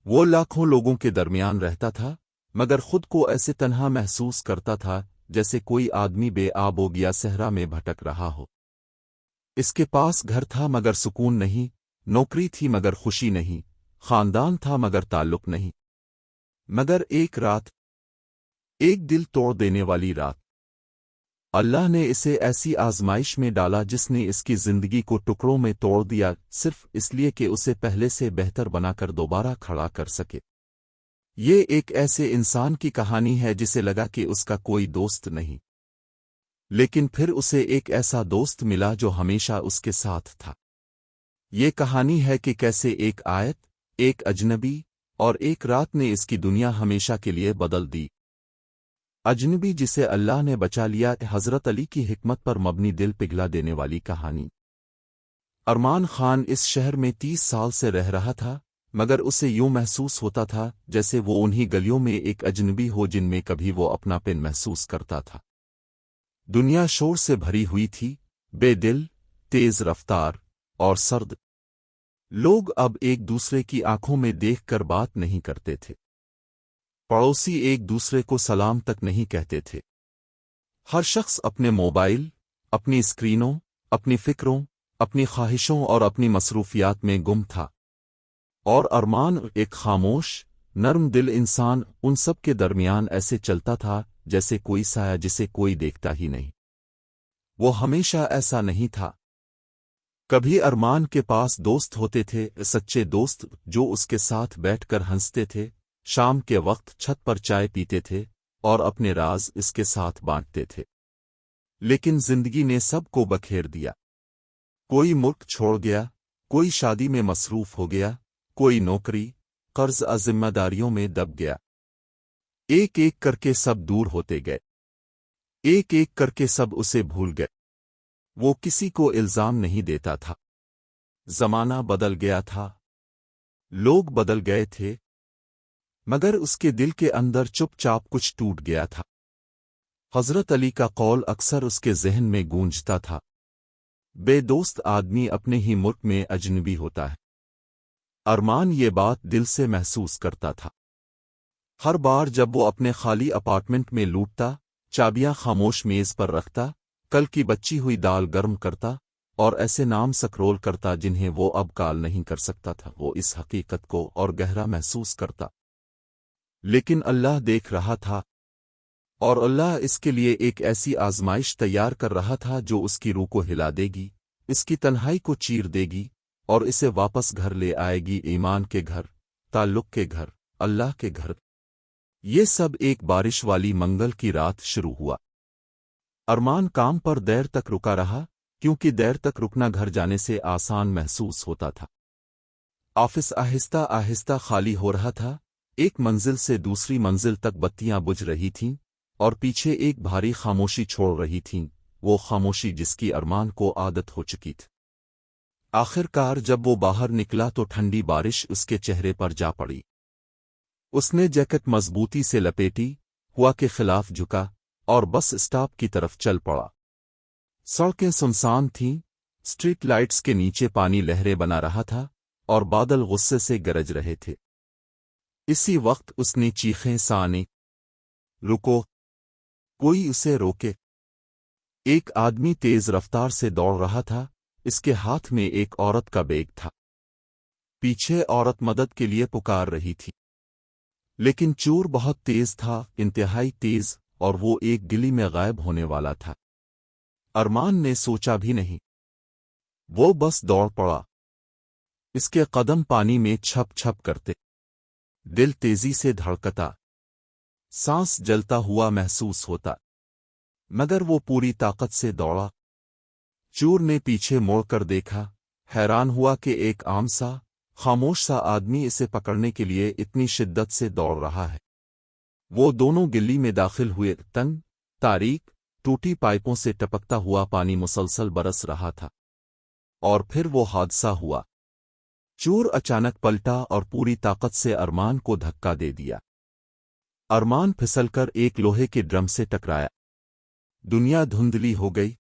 وہ لاکھوں لوگوں کے درمیان رہتا تھا، مگر خود کو ایسے تنہا محسوس کرتا تھا جیسے کوئی آدمی بے آب و گیا صحرا میں بھٹک رہا ہو۔ اس کے پاس گھر تھا مگر سکون نہیں، نوکری تھی مگر خوشی نہیں، خاندان تھا مگر تعلق نہیں۔ مگر ایک رات، ایک دل توڑ دینے والی رات، اللہ نے اسے ایسی آزمائش میں ڈالا جس نے اس کی زندگی کو ٹکڑوں میں توڑ دیا، صرف اس لیے کہ اسے پہلے سے بہتر بنا کر دوبارہ کھڑا کر سکے۔ یہ ایک ایسے انسان کی کہانی ہے جسے لگا کہ اس کا کوئی دوست نہیں، لیکن پھر اسے ایک ایسا دوست ملا جو ہمیشہ اس کے ساتھ تھا۔ یہ کہانی ہے کہ کیسے ایک آیت، ایک اجنبی اور ایک رات نے اس کی دنیا ہمیشہ کے لیے بدل دی۔ اجنبی جسے اللہ نے بچا لیا، حضرت علی کی حکمت پر مبنی دل پگھلا دینے والی کہانی۔ ارمان خان اس شہر میں 30 سال سے رہ رہا تھا، مگر اسے یوں محسوس ہوتا تھا جیسے وہ انہی گلیوں میں ایک اجنبی ہو جن میں کبھی وہ اپنا پن محسوس کرتا تھا۔ دنیا شور سے بھری ہوئی تھی، بے دل، تیز رفتار اور سرد۔ لوگ اب ایک دوسرے کی آنکھوں میں دیکھ کر بات نہیں کرتے تھے، پڑوسی ایک دوسرے کو سلام تک نہیں کہتے تھے۔ ہر شخص اپنے موبائل، اپنی اسکرینوں، اپنی فکروں، اپنی خواہشوں اور اپنی مصروفیات میں گم تھا، اور ارمان، ایک خاموش، نرم دل انسان، ان سب کے درمیان ایسے چلتا تھا جیسے کوئی سایہ جسے کوئی دیکھتا ہی نہیں۔ وہ ہمیشہ ایسا نہیں تھا۔ کبھی ارمان کے پاس دوست ہوتے تھے، سچے دوست جو اس کے ساتھ بیٹھ کر ہنستے تھے، شام کے وقت چھت پر چائے پیتے تھے اور اپنے راز اس کے ساتھ بانٹتے تھے۔ لیکن زندگی نے سب کو بکھیر دیا۔ کوئی ملک چھوڑ گیا، کوئی شادی میں مصروف ہو گیا، کوئی نوکری، قرض ذمہ داریوں میں دب گیا۔ ایک ایک کر کے سب دور ہوتے گئے، ایک ایک کر کے سب اسے بھول گئے۔ وہ کسی کو الزام نہیں دیتا تھا۔ زمانہ بدل گیا تھا، لوگ بدل گئے تھے، مگر اس کے دل کے اندر چپ چاپ کچھ ٹوٹ گیا تھا۔ حضرت علی کا قول اکثر اس کے ذہن میں گونجتا تھا، بے دوست آدمی اپنے ہی ملک میں اجنبی ہوتا ہے۔ ارمان یہ بات دل سے محسوس کرتا تھا۔ ہر بار جب وہ اپنے خالی اپارٹمنٹ میں لوٹتا، چابیاں خاموش میز پر رکھتا، کل کی بچی ہوئی دال گرم کرتا اور ایسے نام سکرول کرتا جنہیں وہ اب کال نہیں کر سکتا تھا، وہ اس حقیقت کو اور گہرا محسوس کرتا۔ لیکن اللہ دیکھ رہا تھا، اور اللہ اس کے لیے ایک ایسی آزمائش تیار کر رہا تھا جو اس کی روح کو ہلا دے گی، اس کی تنہائی کو چیر دے گی اور اسے واپس گھر لے آئے گی، ایمان کے گھر، تعلق کے گھر، اللہ کے گھر۔ یہ سب ایک بارش والی منگل کی رات شروع ہوا۔ ارمان کام پر دیر تک رکا رہا، کیونکہ دیر تک رکنا گھر جانے سے آسان محسوس ہوتا تھا۔ آفس آہستہ آہستہ خالی ہو رہا تھا، ایک منزل سے دوسری منزل تک بتیاں بجھ رہی تھیں اور پیچھے ایک بھاری خاموشی چھوڑ رہی تھیں، وہ خاموشی جس کی ارمان کو عادت ہو چکی تھی۔ آخر کار جب وہ باہر نکلا تو ٹھنڈی بارش اس کے چہرے پر جا پڑی۔ اس نے جیکٹ مضبوطی سے لپیٹی، ہوا کے خلاف جھکا اور بس اسٹاپ کی طرف چل پڑا۔ سڑکیں سنسان تھیں، اسٹریٹ لائٹس کے نیچے پانی لہریں بنا رہا تھا اور بادل غصے سے گرج رہے تھے۔ اسی وقت اس نے چیخیں سانے، رکو، کوئی اسے روکے۔ ایک آدمی تیز رفتار سے دوڑ رہا تھا، اس کے ہاتھ میں ایک عورت کا بیگ تھا۔ پیچھے عورت مدد کے لیے پکار رہی تھی، لیکن چور بہت تیز تھا، انتہائی تیز، اور وہ ایک گلی میں غائب ہونے والا تھا۔ ارمان نے سوچا بھی نہیں، وہ بس دوڑ پڑا۔ اس کے قدم پانی میں چھپ چھپ کرتے، دل تیزی سے دھڑکتا، سانس جلتا ہوا محسوس ہوتا، مگر وہ پوری طاقت سے دوڑا۔ چور نے پیچھے موڑ کر دیکھا، حیران ہوا کہ ایک عام سا، خاموش سا آدمی اسے پکڑنے کے لیے اتنی شدت سے دوڑ رہا ہے۔ وہ دونوں گلی میں داخل ہوئے، تنگ، تاریک، ٹوٹی پائپوں سے ٹپکتا ہوا پانی مسلسل برس رہا تھا۔ اور پھر وہ حادثہ ہوا۔ چور اچانک پلٹا اور پوری طاقت سے ارمان کو دھکا دے دیا۔ ارمان پھسل کر ایک لوہے کے ڈرم سے ٹکرایا۔ دنیا دھندلی ہو گئی،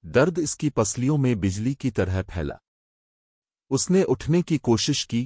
درد اس کی پسلیوں میں بجلی کی طرح پھیلا۔ اس نے اٹھنے کی کوشش کی،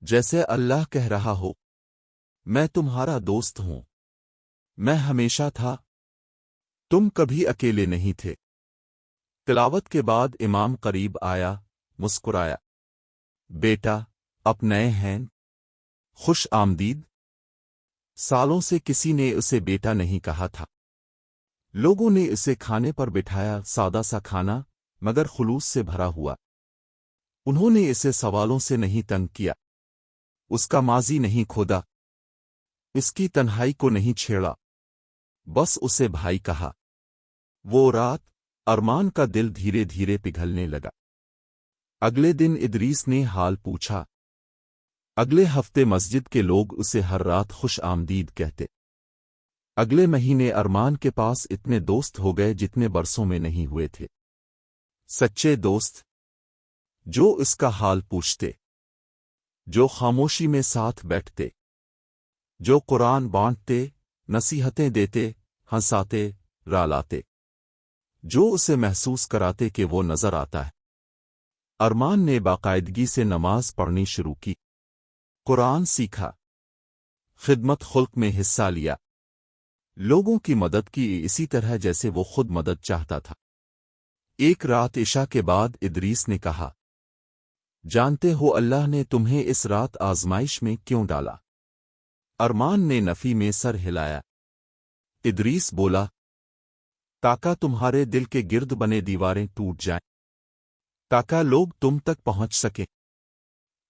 جیسے اللہ کہہ رہا ہو، میں تمہارا دوست ہوں، میں ہمیشہ تھا، تم کبھی اکیلے نہیں تھے۔ تلاوت کے بعد امام قریب آیا، مسکرایا، بیٹا اب نئے ہیں، خوش آمدید۔ سالوں سے کسی نے اسے بیٹا نہیں کہا تھا۔ لوگوں نے اسے کھانے پر بٹھایا، سادہ سا کھانا مگر خلوص سے بھرا ہوا۔ انہوں نے اسے سوالوں سے نہیں تنگ کیا، اس کا ماضی نہیں کھودا، اس کی تنہائی کو نہیں چھیڑا، بس اسے بھائی کہا۔ وہ رات ارمان کا دل دھیرے دھیرے پگھلنے لگا۔ اگلے دن ادریس نے حال پوچھا۔ اگلے ہفتے مسجد کے لوگ اسے ہر رات خوش آمدید کہتے۔ اگلے مہینے ارمان کے پاس اتنے دوست ہو گئے جتنے برسوں میں نہیں ہوئے تھے۔ سچے دوست، جو اس کا حال پوچھتے، جو خاموشی میں ساتھ بیٹھتے، جو قرآن بانٹتے، نصیحتیں دیتے، ہنساتے، رالاتے، جو اسے محسوس کراتے کہ وہ نظر آتا ہے۔ ارمان نے باقاعدگی سے نماز پڑھنی شروع کی، قرآن سیکھا، خدمت خلق میں حصہ لیا، لوگوں کی مدد کی اسی طرح جیسے وہ خود مدد چاہتا تھا۔ ایک رات عشاء کے بعد ادریس نے کہا، جانتے ہو اللہ نے تمہیں اس رات آزمائش میں کیوں ڈالا؟ ارمان نے نفی میں سر ہلایا۔ ادریس بولا، تاکہ تمہارے دل کے گرد بنے دیواریں ٹوٹ جائیں، تاکہ لوگ تم تک پہنچ سکیں،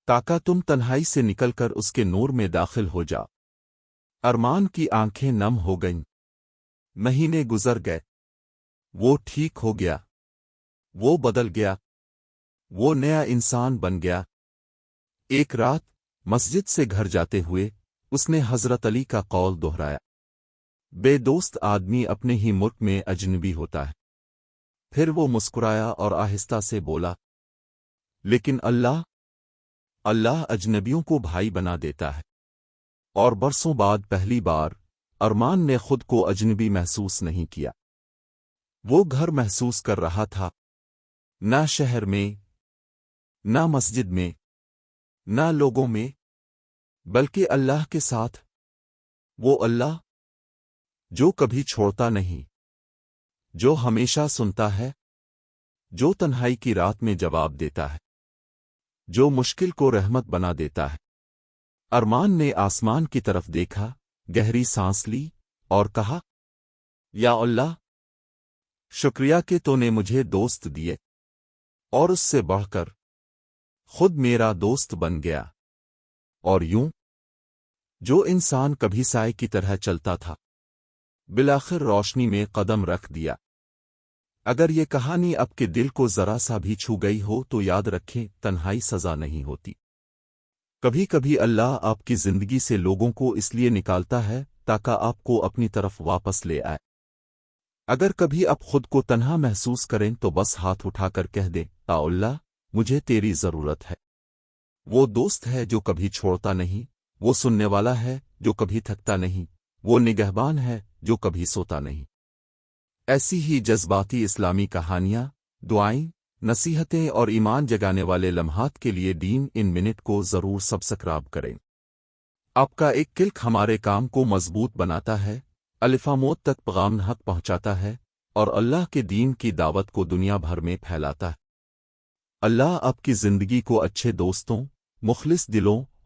تاکہ تم تنہائی سے نکل کر اس کے نور میں داخل ہو جاؤ۔ ارمان کی آنکھیں نم ہو گئیں۔ مہینے گزر گئے، وہ ٹھیک ہو گیا، وہ بدل گیا، وہ نیا انسان بن گیا۔ ایک رات مسجد سے گھر جاتے ہوئے اس نے حضرت علی کا قول دہرایا، بے دوست آدمی اپنے ہی ملک میں اجنبی ہوتا ہے۔ پھر وہ مسکرایا اور آہستہ سے بولا، لیکن اللہ اجنبیوں کو بھائی بنا دیتا ہے۔ اور برسوں بعد پہلی بار ارمان نے خود کو اجنبی محسوس نہیں کیا۔ وہ گھر محسوس کر رہا تھا، نہ شہر میں، نہ مسجد میں، نہ لوگوں میں، بلکہ اللہ کے ساتھ۔ وہ اللہ جو کبھی چھوڑتا نہیں، جو ہمیشہ سنتا ہے، جو تنہائی کی رات میں جواب دیتا ہے، جو مشکل کو رحمت بنا دیتا ہے۔ ارمان نے آسمان کی طرف دیکھا، گہری سانس لی اور کہا، یا اللہ، شکریہ کہ تو نے مجھے دوست دیے، اور اس سے بڑھ کر خود میرا دوست بن گیا۔ اور یوں جو انسان کبھی سائے کی طرح چلتا تھا، بالآخر روشنی میں قدم رکھ دیا۔ اگر یہ کہانی آپ کے دل کو ذرا سا بھی چھو گئی ہو تو یاد رکھیں، تنہائی سزا نہیں ہوتی۔ کبھی کبھی اللہ آپ کی زندگی سے لوگوں کو اس لیے نکالتا ہے تاکہ آپ کو اپنی طرف واپس لے آئے۔ اگر کبھی آپ خود کو تنہا محسوس کریں تو بس ہاتھ اٹھا کر کہہ دیں، تا اللہ، مجھے تیری ضرورت ہے۔ وہ دوست ہے جو کبھی چھوڑتا نہیں، وہ سننے والا ہے جو کبھی تھکتا نہیں، وہ نگہبان ہے جو کبھی سوتا نہیں۔ ایسی ہی جذباتی اسلامی کہانیاں، دعائیں، نصیحتیں اور ایمان جگانے والے لمحات کے لیے دین ان منٹ کو ضرور سبسکرائب کریں۔ آپ کا ایک کلک ہمارے کام کو مضبوط بناتا ہے، الفاموت تک پیغام حق پہنچاتا ہے اور اللہ کے دین کی دعوت کو دنیا بھر میں پھیلاتا ہے۔ اللہ آپ کی زندگی کو اچھے دوستوں، مخلص دلوں